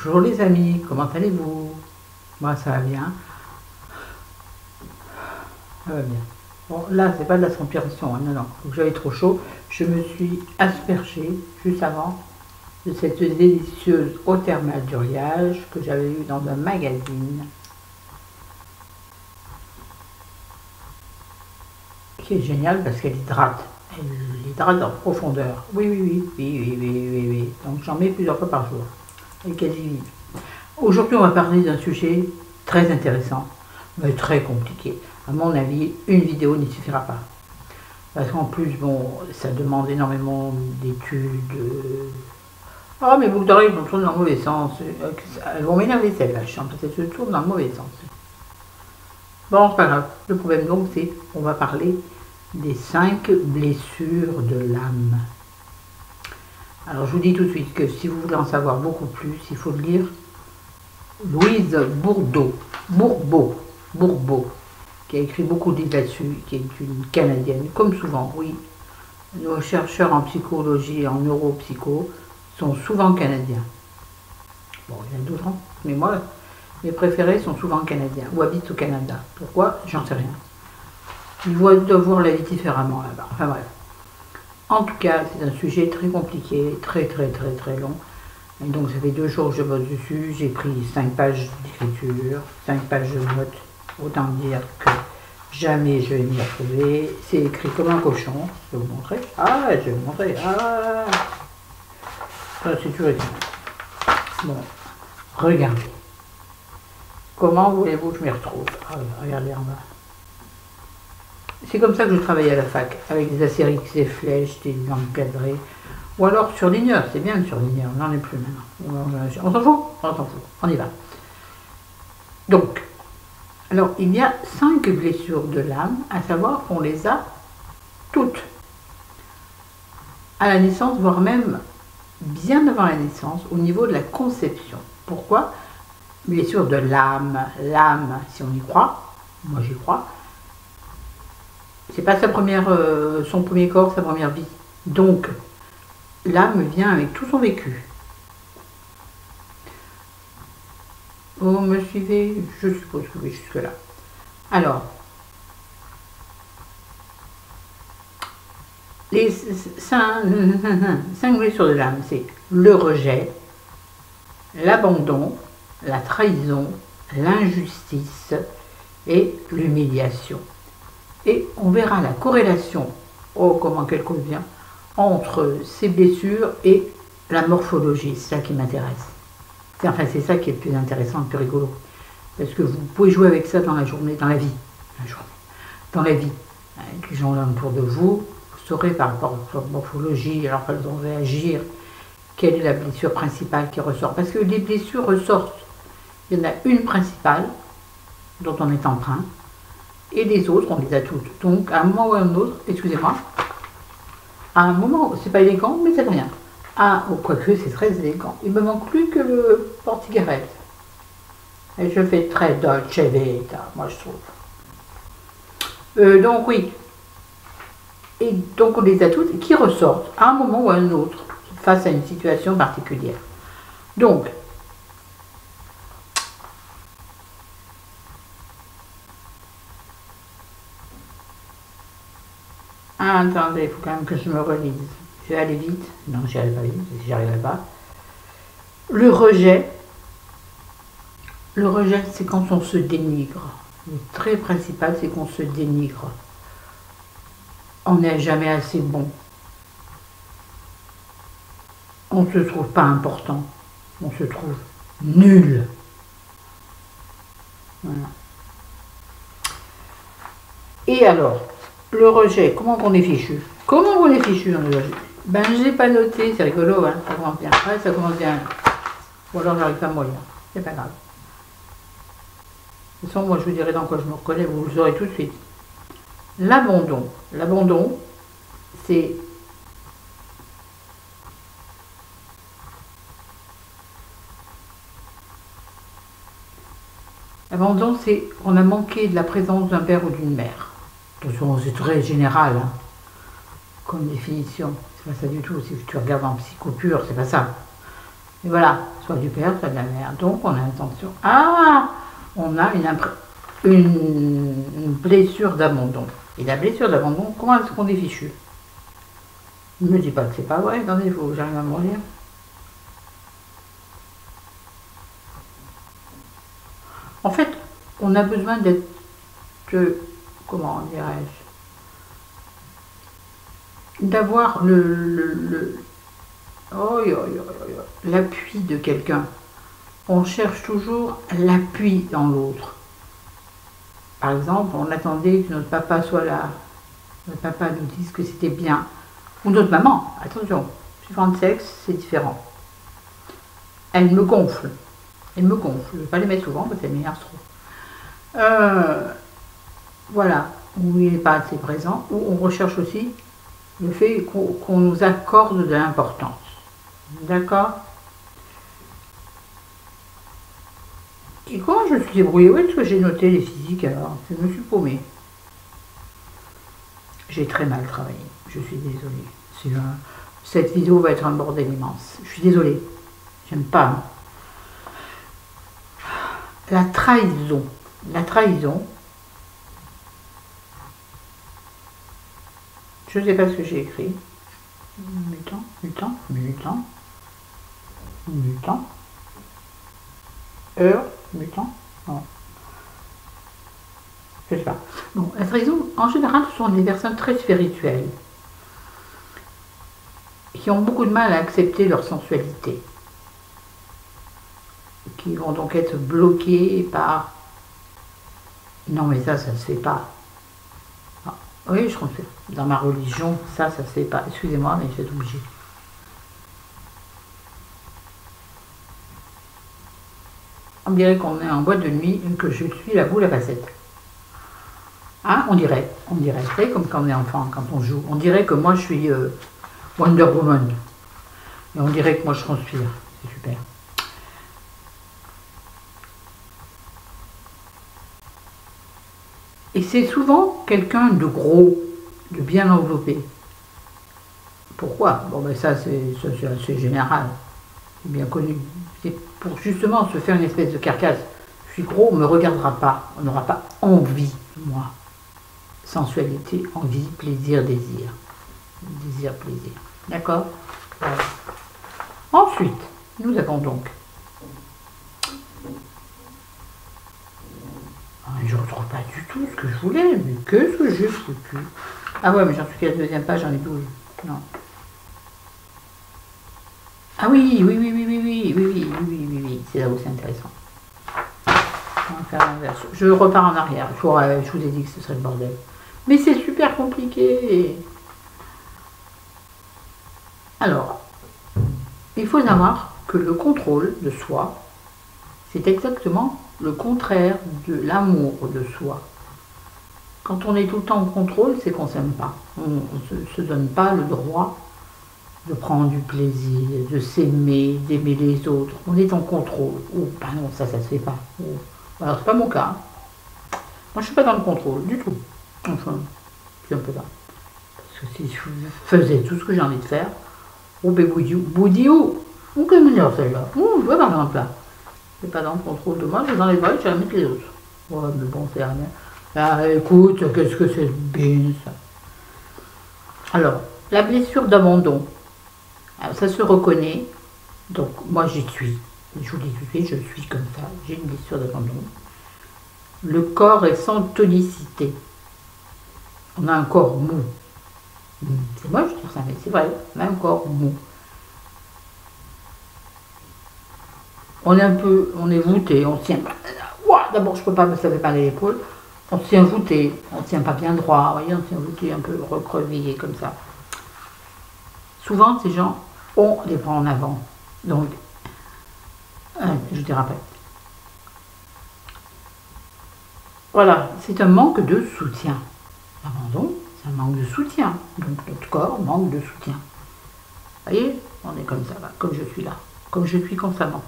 Bonjour les amis, comment allez-vous? Moi ça va bien, ça va bien. Bon là c'est pas de la transpiration, hein, non, non, donc j'avais trop chaud. Je me suis aspergée juste avant de cette délicieuse eau thermale d'Uriage que j'avais eue dans un magazine, qui est génial parce qu'elle hydrate. Elle hydrate en profondeur. Oui, oui, oui, oui, oui, oui, oui, oui. Donc j'en mets plusieurs fois par jour. Et quasi vide. Aujourd'hui, on va parler d'un sujet très intéressant, mais très compliqué. À mon avis, une vidéo n'y suffira pas. Parce qu'en plus, bon, ça demande énormément d'études. Ah, mes boucles d'oreilles vont tourner dans le mauvais sens. Elles vont m'énerver celles-là, je sens peut-être que je tourne dans le mauvais sens. Bon, c'est pas grave. Le problème donc, c'est qu'on va parler des 5 blessures de l'âme. Alors, je vous dis tout de suite que si vous voulez en savoir beaucoup plus, il faut lire Louise Bourbeau, qui a écrit beaucoup de livres là-dessus, qui est une Canadienne, comme souvent, oui. Nos chercheurs en psychologie et en neuropsycho sont souvent canadiens. Bon, il y en a d'autres, hein, mais moi, mes préférés sont souvent canadiens, ou habitent au Canada. Pourquoi? J'en sais rien. Ils doivent voir la vie différemment là-bas. Enfin bref. En tout cas, c'est un sujet très compliqué, très long. Et donc ça fait 2 jours que je bosse dessus, j'ai pris 5 pages d'écriture, 5 pages de notes, autant dire que jamais je vais m'y retrouver. C'est écrit comme un cochon, je vais vous montrer. Ah, je vais vous montrer. Ah, ça c'est toujours écrit. Bon, regardez. Comment voulez-vous que je m'y retrouve? Ah, regardez en bas. C'est comme ça que je travaille à la fac, avec des astérix, des flèches, des encadrés. Ou alors surligneur, c'est bien le surligneur, on n'en est plus maintenant. On s'en fout? On s'en fout, on y va. Donc, alors il y a 5 blessures de l'âme, à savoir qu'on les a toutes. À la naissance, voire même bien avant la naissance, au niveau de la conception. Pourquoi? Blessure de l'âme, l'âme, si on y croit, moi j'y crois, c'est pas son premier corps, sa première vie. Donc, l'âme vient avec tout son vécu. Vous me suivez? Je suppose que oui, jusque-là. Alors, les 5 blessures de l'âme, c'est le rejet, l'abandon, la trahison, l'injustice et l'humiliation. Et on verra la corrélation, oh comment qu'elle convient, entre ces blessures et la morphologie, c'est ça qui m'intéresse. Enfin, c'est ça qui est le plus intéressant, le plus rigolo. Parce que vous pouvez jouer avec ça dans la journée, dans la vie. Dans la vie. Avec les gens autour de vous, vous saurez par rapport à leur morphologie, alors qu'elles vont réagir, quelle est la blessure principale qui ressort. Parce que les blessures ressortent. Il y en a une principale, dont on est emprunt, et les autres, on les a toutes. Donc, à un moment ou à un autre, excusez-moi, à un moment, c'est pas élégant, mais c'est rien. Ah, quoique c'est très élégant. Il me manque plus que le porte-cigarette. Et je fais très dolce vita, moi je trouve. Donc oui. Et donc on les a toutes qui ressortent à un moment ou à un autre, face à une situation particulière. Donc, attendez, il faut quand même que je me relise. Je vais aller vite. Non, j'y arrive pas vite, j'y arriverai pas. Le rejet, c'est quand on se dénigre. Le trait principal, c'est qu'on se dénigre. On n'est jamais assez bon. On ne se trouve pas important. On se trouve nul. Voilà. Et alors, le rejet, comment on est fichu? Comment on est fichu dans le rejet? Ben, je n'ai pas noté, c'est rigolo, hein, ça commence bien. Ouais, ça commence bien. Ou alors j'arrive pas à me lire. C'est pas grave. De toute façon, moi je vous dirai dans quoi je me reconnais, vous le saurez tout de suite. L'abandon. L'abandon, c'est l'abandon, c'est on a manqué de la présence d'un père ou d'une mère. Attention, c'est très général, hein, comme définition. C'est pas ça du tout. Si tu regardes en psycho pur, c'est pas ça. Et voilà, soit du père, soit de la mère. Donc on a l'intention. Ah, on a une blessure d'abandon. Et la blessure d'abandon, comment est-ce qu'on est fichu? Ne me dis pas que c'est pas vrai. Attendez, il faut que j'arrive à me relire. En fait, on a besoin d'être, comment dirais-je, d'avoir l'appui de quelqu'un. On cherche toujours l'appui dans l'autre. Par exemple, on attendait que notre papa soit là, notre papa nous dise que c'était bien, ou notre maman, attention, suivant le sexe, c'est différent. Elle me gonfle, je ne vais pas les mettre souvent parce qu'elle m'énerve trop. Voilà, où il n'est pas assez présent, où on recherche aussi le fait qu'on nous accorde de l'importance. D'accord? Et comment je me suis débrouillée? Où est-ce que j'ai noté les physiques alors? Je me suis paumée. J'ai très mal travaillé, je suis désolée. Cette vidéo va être un bordel immense. Je suis désolée, j'aime pas. La trahison. La trahison, je ne sais pas ce que j'ai écrit. Mutant, non. Je sais pas. Bon, la trahison, en général, ce sont des personnes très spirituelles qui ont beaucoup de mal à accepter leur sensualité, qui vont donc être bloquées par non mais ça se fait pas. Ah, oui, je confirme. Dans ma religion, ça se fait pas. Excusez-moi, mais j'ai obligé. On dirait qu'on est en boîte de nuit et que je suis la boule à facettes. Hein, on dirait. C'est comme quand on est enfant, quand on joue. On dirait que moi je suis Wonder Woman. Et on dirait que moi je transpire. C'est super. Et c'est souvent quelqu'un de gros, de bien enveloppé. Pourquoi? Bon ben ça c'est assez général. C'est bien connu. C'est pour justement se faire une espèce de carcasse. Je suis gros, on ne me regardera pas. On n'aura pas envie de moi. Sensualité, envie, plaisir, désir. Désir, plaisir. D'accord? Voilà. Ensuite, nous avons donc... Je ne retrouve pas du tout ce que je voulais, mais qu'est-ce que j'ai foutu? Ah ouais, mais j'en suis qu'à la deuxième page, j'en ai 12. Non. Ah oui, c'est là où c'est intéressant. On va faire l'inverse. Je repars en arrière. Je vous ai dit que ce serait le bordel. Mais c'est super compliqué. Alors, il faut savoir que le contrôle de soi, c'est exactement le contraire de l'amour de soi. Quand on est tout le temps en contrôle, c'est qu'on ne s'aime pas. On ne se donne pas le droit de prendre du plaisir, de s'aimer, d'aimer les autres. On est en contrôle. Oh, bah non, ça se fait pas. Oh. Alors, c'est pas mon cas. Moi, je suis pas dans le contrôle, du tout. Enfin, c'est un peu ça. Parce que si je faisais tout ce que j'ai envie de faire, oh, ben, boudiou, ou comme une heure celle-là. Oh, je vois par exemple là. Je suis pas dans le contrôle de moi, je vais dans les bras et je vais mettre les autres. Ouais, mais bon, c'est rien. Ah, écoute, qu'est-ce que c'est bien ça. Alors, la blessure d'abandon. Ça se reconnaît, donc moi j'y suis, je vous dis tout de suite, je suis comme ça, j'ai une blessure d'abandon. Le corps est sans tonicité, on a un corps mou. C'est moi je dis ça, mais c'est vrai, on a un corps mou. On est voûté, on tient, d'abord je peux pas, ça fait pas l'épaule, on tient voûté, on tient pas bien droit, vous voyez, on tient voûté un peu recroquevillé comme ça. Souvent ces gens ont les bras en avant. Donc, je te rappelle. Voilà, c'est un manque de soutien. L'abandon, c'est un manque de soutien. Donc notre corps manque de soutien. Vous voyez, on est comme ça, là, comme je suis là, comme je suis constamment.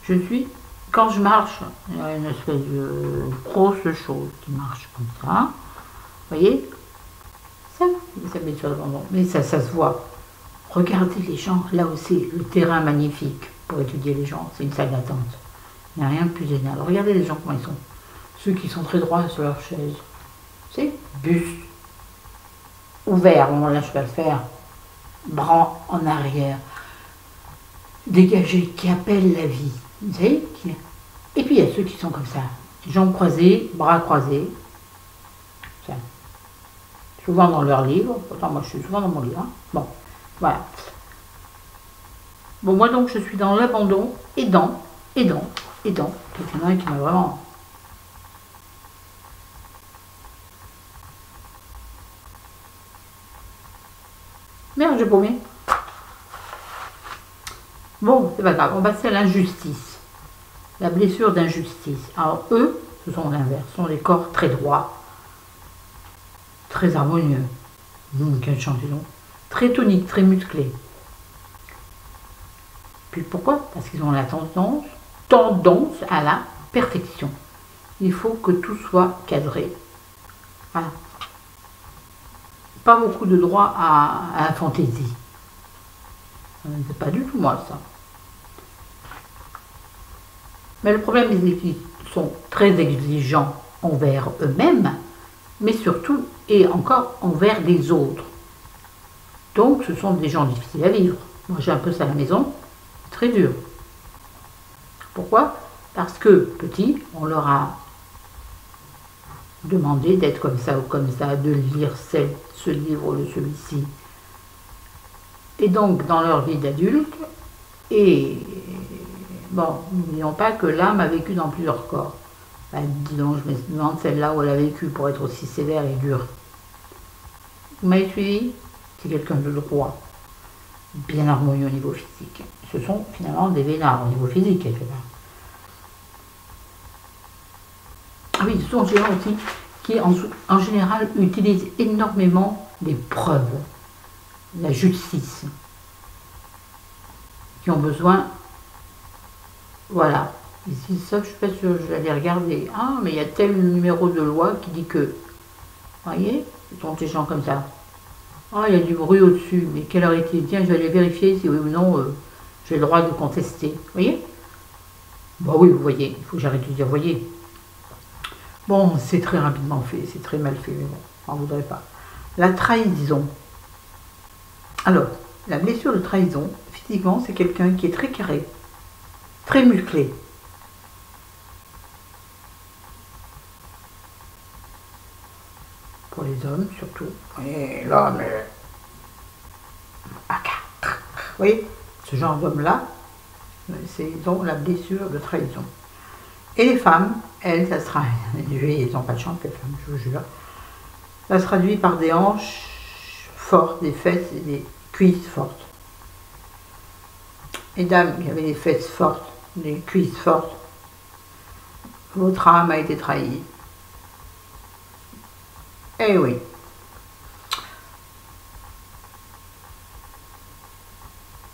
Je suis, quand je marche, il y a une espèce de grosse chose qui marche comme ça. Vous voyez, ça blessure d'abandon. Mais ça se voit. Regardez les gens, là aussi, le terrain magnifique. pour étudier les gens, c'est une salle d'attente. Il n'y a rien de plus génial. Regardez les gens comment ils sont. Ceux qui sont très droits sur leur chaise. C'est buste ouvert, bon là je vais le faire. Bras en arrière. Dégagé, qui appellent la vie. Vous savez qui... Et puis il y a ceux qui sont comme ça. Jambes croisées, bras croisés. Ça. Souvent dans leur livre. Pourtant moi je suis souvent dans mon livre. Hein. Bon, voilà. Bon, moi donc je suis dans l'abandon, aidant. Donc il y en a un qui m'a vraiment... Merde, j'ai paumé. Bon, c'est pas grave, on va passer à l'injustice. La blessure d'injustice. Alors eux, ce sont l'inverse, ce sont des corps très droits, très harmonieux. Quel chantilly. Très toniques, très musclés. Puis pourquoi? Parce qu'ils ont la tendance à la perfection. Il faut que tout soit cadré. Voilà. Pas beaucoup de droit à la fantaisie. C'est pas du tout moi ça. Mais le problème, c'est qu'ils sont très exigeants envers eux-mêmes, mais surtout et encore envers les autres. Donc ce sont des gens difficiles à vivre. Moi j'ai un peu ça à la maison, c'est très dur. Pourquoi? Parce que petit, on leur a demandé d'être comme ça ou comme ça, de lire ce livre ou celui-ci. Et donc dans leur vie d'adulte, et bon, n'oublions pas que l'âme a vécu dans plusieurs corps. Ben, dis donc, je me demande celle-là où elle a vécu pour être aussi sévère et dure. Vous m'avez suivi? C'est quelqu'un de droit, bien harmonieux au niveau physique. Ce sont finalement des vénards au niveau physique, quelque part. Ah oui, ce sont des gens aussi qui, en général, utilisent énormément les preuves, la justice, qui ont besoin, voilà. Ici, ça, je suis pas sûre, je vais aller regarder. Ah, mais il y a tel numéro de loi qui dit que, vous voyez, ce sont des gens comme ça. Ah, il y a du bruit au-dessus, mais quelle heure est-il? Tiens, je vais aller vérifier si oui ou non j'ai le droit de contester. Vous voyez? Bah oui, vous voyez, il faut que j'arrête de dire voyez. Bon, c'est très rapidement fait, c'est très mal fait, mais bon, on ne voudrait pas. La trahison. Alors, la blessure de trahison, physiquement, c'est quelqu'un qui est très carré, très musclé. Pour les hommes, surtout. Et là, mais... Vous voyez, ce genre d'homme-là, ils ont la blessure de trahison. Et les femmes, elles, ça sera... Ils n'ont pas de chance, les femmes, je vous jure. Ça se traduit par des hanches fortes, des fesses et des cuisses fortes. Et dames qui avaient des fesses fortes, des cuisses fortes, votre âme a été trahie. Eh oui.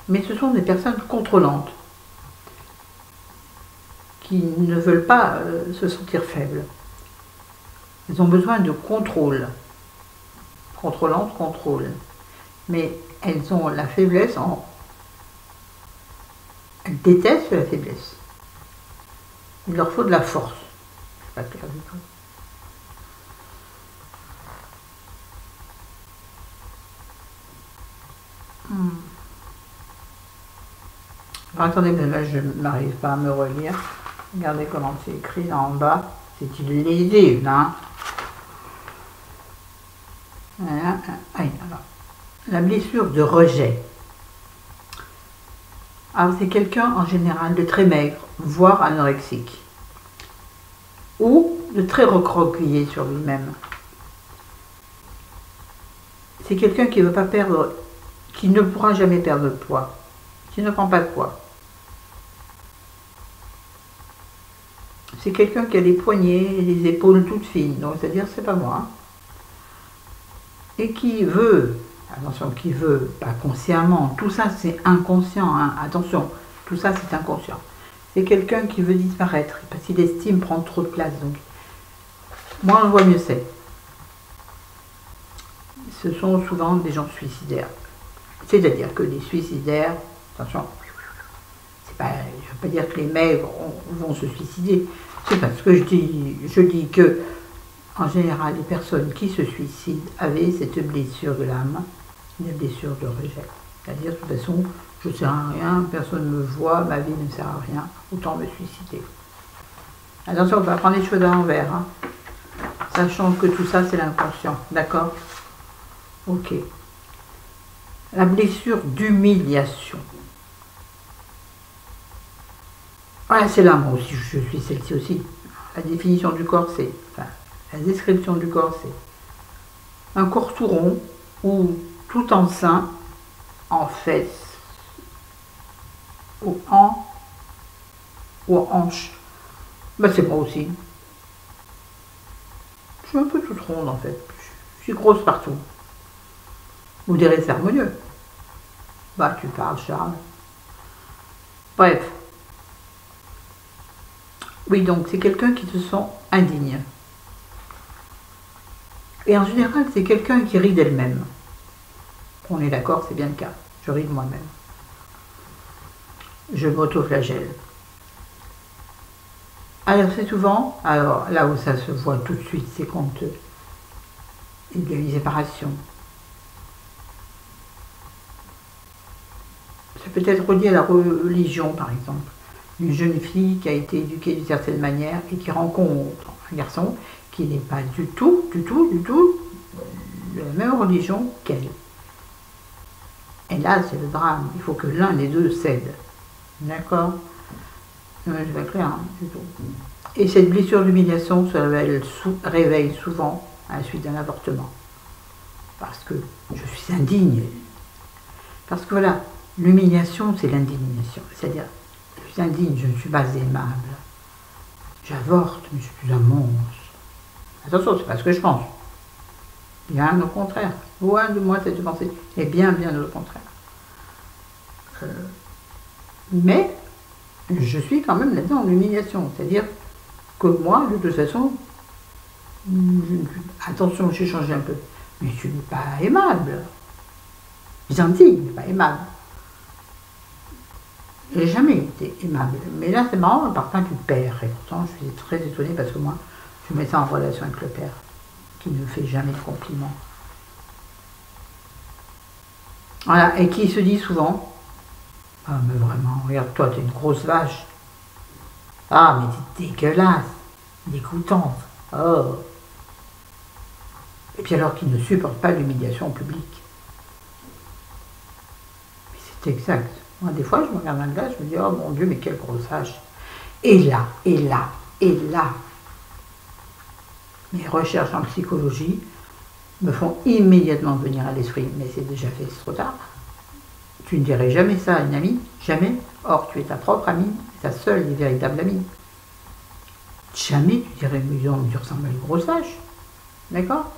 Mais ce sont des personnes contrôlantes qui ne veulent pas se sentir faibles. Elles ont besoin de contrôle. Contrôlantes, contrôle. Mais elles ont la faiblesse en... Elles détestent la faiblesse. Il leur faut de la force. C'est pas clair du tout. Alors, attendez, mais là je n'arrive pas à me relire. Regardez comment c'est écrit là en bas. C'est illisible, hein. Voilà. Alors, la blessure de rejet. Alors c'est quelqu'un en général de très maigre, voire anorexique. Ou de très recroquevillé sur lui-même. C'est quelqu'un qui ne veut pas perdre, qui ne pourra jamais perdre de poids, qui ne prend pas de poids. C'est quelqu'un qui a les poignets et les épaules toutes fines, donc c'est-à-dire c'est pas moi. Et qui veut, attention, qui veut, pas consciemment, tout ça c'est inconscient, hein, attention, tout ça c'est inconscient. C'est quelqu'un qui veut disparaître, parce qu'il estime prendre trop de place, donc moins on le voit, mieux c'est. Ce sont souvent des gens suicidaires. C'est-à-dire que les suicidaires, attention, c'est Ben, je ne veux pas dire que les maigres vont se suicider. C'est pas ce que je dis. Je dis que, en général, les personnes qui se suicident avaient cette blessure de l'âme, une blessure de rejet. C'est-à-dire, de toute façon, je ne sers à rien, personne ne me voit, ma vie ne sert à rien, autant me suicider. Attention, on va prendre les choses à l'envers, hein, sachant que tout ça, c'est l'inconscient. D'accord? Ok. La blessure d'humiliation. Voilà, c'est là, moi aussi, je suis celle-ci aussi. La définition du corps, c'est... Enfin, la description du corps, c'est un corps tout rond ou tout enceint, en fesses, ou en hanches. Ben, c'est moi aussi. Je suis un peu toute ronde, en fait. Je suis grosse partout. Vous direz, c'est harmonieux. Bah, tu parles, Charles. Bref. Oui, donc, c'est quelqu'un qui se sent indigne. Et en général, c'est quelqu'un qui rit d'elle-même. On est d'accord, c'est bien le cas. Je ris de moi-même. Je m'auto-flagelle. Alors, c'est souvent, alors là où ça se voit tout de suite, c'est quand il y a une séparation. Ça peut être relié à la religion, par exemple. Une jeune fille qui a été éduquée d'une certaine manière et qui rencontre un garçon qui n'est pas du tout de la même religion qu'elle. Et là, c'est le drame. Il faut que l'un des deux cède. D'accord? C'est pas clair, hein, du tout. Et cette blessure d'humiliation se réveille souvent à la suite d'un avortement. Parce que je suis indigne. Parce que voilà, l'humiliation, c'est l'indignation. C'est-à-dire, je suis indigne, je ne suis pas aimable. J'avorte, mais je suis un monstre. Attention, c'est pas ce que je pense. Bien au contraire. Loin de moi cette pensée. Et bien au contraire. Mais, je suis quand même là-dedans en humiliation. C'est-à-dire que moi, de toute façon, attention, j'ai changé un peu. Mais je ne suis pas aimable. Gentil, mais pas aimable. J'ai jamais été aimable. Mais là, c'est marrant, on parle pas du père. Et pourtant, je suis très étonnée parce que moi, je mets ça en relation avec le père, qui ne fait jamais de compliments. Voilà, et qui se dit souvent, ah, mais vraiment, regarde-toi, t'es une grosse vache. Ah, mais t'es dégueulasse, dégoûtante. Oh. Et puis alors qu'il ne supporte pas l'humiliation en public. Mais c'est exact. Moi, des fois, je me regarde dans le glace, je me dis, oh mon Dieu, mais quelle grosse vache. Et là, mes recherches en psychologie me font immédiatement venir à l'esprit, mais c'est déjà fait, c'est trop tard. Tu ne dirais jamais ça à une amie, jamais. Or, tu es ta propre amie, ta seule et véritable amie. Jamais tu dirais, mais non, tu ressembles à une grosse vache. D'accord?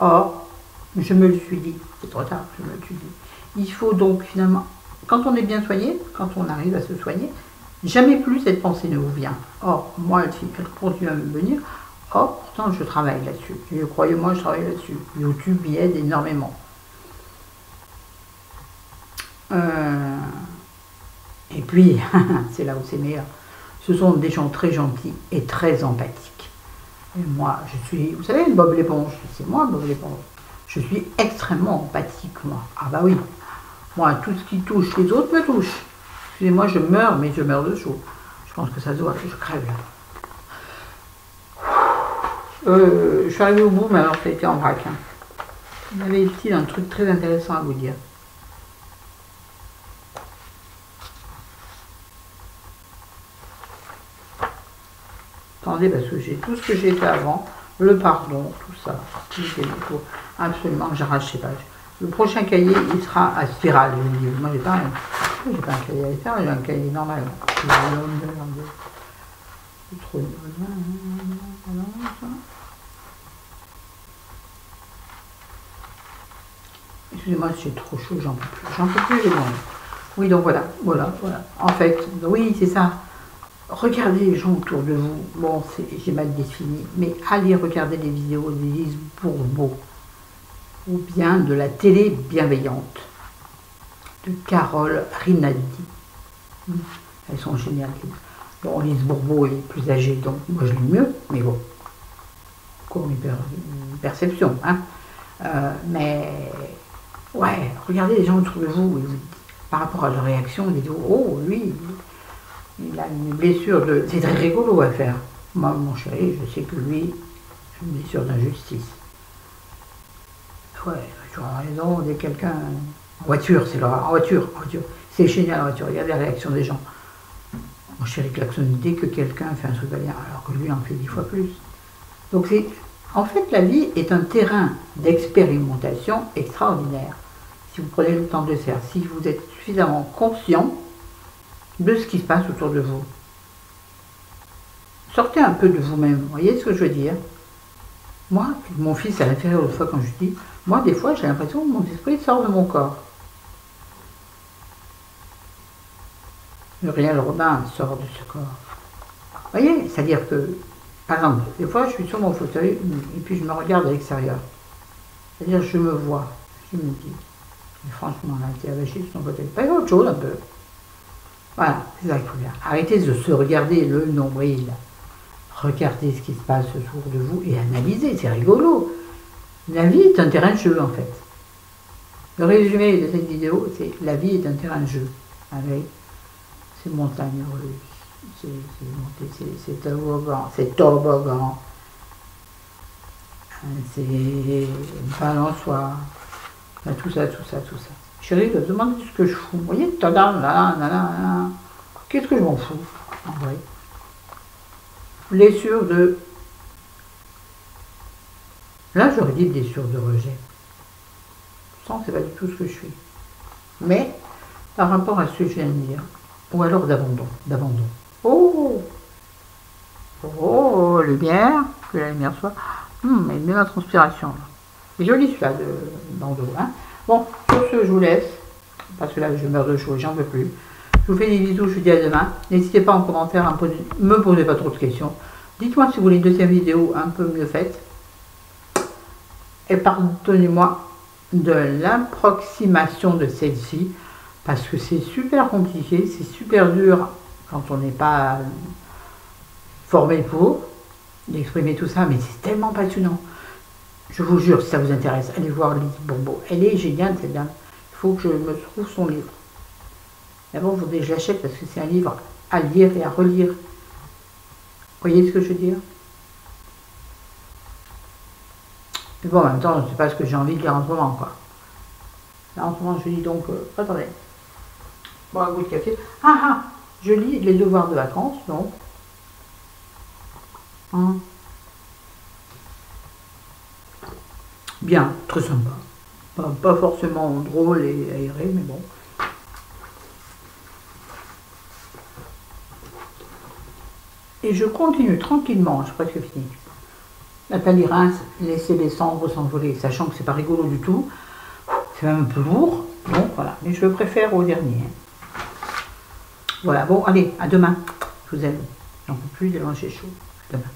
Or, je me le suis dit, c'est trop tard, je me le suis dit. Il faut donc finalement, quand on est bien soigné, quand on arrive à se soigner, jamais plus cette pensée ne vous vient. Or, moi, elle continue à me venir. Or, pourtant, je travaille là-dessus. Et croyez-moi, je travaille là-dessus. YouTube m'y aide énormément. Et puis, c'est là où c'est meilleur. Ce sont des gens très gentils et très empathiques. Et moi, je suis, vous savez, Bob l'éponge, c'est moi Bob l'éponge. Je suis extrêmement empathique, moi. Ah bah oui. Moi, tout ce qui touche les autres me touche. Excusez-moi, je meurs, mais je meurs de chaud. Je pense que ça se voit, je crève là. Je suis arrivée au bout, mais alors ça a été en vrac. Il y avait-il un truc très intéressant à vous dire? Attendez, parce que j'ai tout ce que j'ai fait avant, le pardon, tout ça. Il faut absolument que j'arrache ces pages. Le prochain cahier, il sera à spirale. Moi, j'ai pas un cahier à faire, j'ai un cahier normal. Excusez-moi, c'est trop chaud, j'en peux plus. J'en peux plus, j'ai bon. Oui, donc voilà. En fait, oui, c'est ça. Regardez les gens autour de vous. Bon, j'ai mal défini, mais allez regarder les vidéos d'Élise Bourbeau ou bien de la télé bienveillante de Carole Rinaldi. Elles sont géniales. Bon, Lise Bourbeau est plus âgée, donc moi je l'aime mieux, mais bon, encore une perception. Hein. Mais, ouais, regardez les gens autour de vous, par rapport à leur réaction, vous dites, oh, lui, il a une blessure de... C'est très rigolo à faire. Moi, mon chéri, je sais que lui, une blessure d'injustice. Ouais, tu as raison, dès quelqu'un... En voiture, c'est en voiture. C'est génial en voiture, regardez la réaction des gens. Mon chéri klaxonne dès que quelqu'un fait un truc à bien, alors que lui en fait 10 fois plus. Donc en fait, la vie est un terrain d'expérimentation extraordinaire. Si vous prenez le temps de le faire, si vous êtes suffisamment conscient de ce qui se passe autour de vous. Sortez un peu de vous-même, vous voyez ce que je veux dire? Moi, mon fils a référé l'autre fois quand je dis, moi des fois j'ai l'impression que mon esprit sort de mon corps. Muriel Robin sort de ce corps. Vous voyez, c'est-à-dire que, par exemple, des fois je suis sur mon fauteuil et puis je me regarde à l'extérieur. C'est-à-dire je me vois, je me dis, mais franchement là, t'es avaché sur ton fauteuil. Pas autre chose un peu. Voilà, c'est ça qu'il faut faire. Arrêtez de se regarder le nombril. Regardez ce qui se passe autour de vous et analysez, c'est rigolo. La vie est un terrain de jeu en fait. Le résumé de cette vidéo, c'est la vie est un terrain de jeu. Avec ces montagnes russes, c'est toboggan, c'est balançoire, tout ça. Chérie, je me demande ce que je fous. Vous voyez, qu'est-ce que je m'en fous, en vrai. Blessure de... Là, j'aurais dit blessure de rejet. Sans, c'est pas du tout ce que je suis. Mais, par rapport à ce que je viens de dire, ou alors d'abandon. Oh, lumière, que la lumière soit. Mais même la transpiration. C'est joli celui-là de bandeau. Hein. Bon, sur ce, je vous laisse. Parce que là, je meurs de chaud, j'en peux plus. Je vous fais des bisous, je vous dis à demain. N'hésitez pas en commentaire à me poser pas trop de questions. Dites-moi si vous voulez une deuxième vidéo un peu mieux faite. Et pardonnez-moi de l'approximation de celle-ci. Parce que c'est super compliqué, c'est super dur quand on n'est pas formé pour d'exprimer tout ça, mais c'est tellement passionnant. Je vous jure, si ça vous intéresse, allez voir Lise Bourbeau. Elle est géniale, cette dame. Il faut que je me trouve son livre. D'abord, il faudrait que je l'achète parce que c'est un livre à lire et à relire. Vous voyez ce que je veux dire? Mais bon, en même temps, je ne sais pas ce que j'ai envie de lire en ce moment, quoi. Là, en ce moment, je lis donc... attendez. Bon, un goût de café. Je lis les devoirs de vacances, donc. Bien, très sympa. Pas forcément drôle et aéré, mais bon. Et je continue tranquillement, je suis presque fini. Nathalie Reims, laisser les cendres s'envoler, sachant que c'est pas rigolo du tout. C'est même un peu lourd, donc voilà. Mais je le préfère au dernier. Voilà, bon, allez, à demain. Je vous aime. J'en peux plus, j'ai chaud. À demain.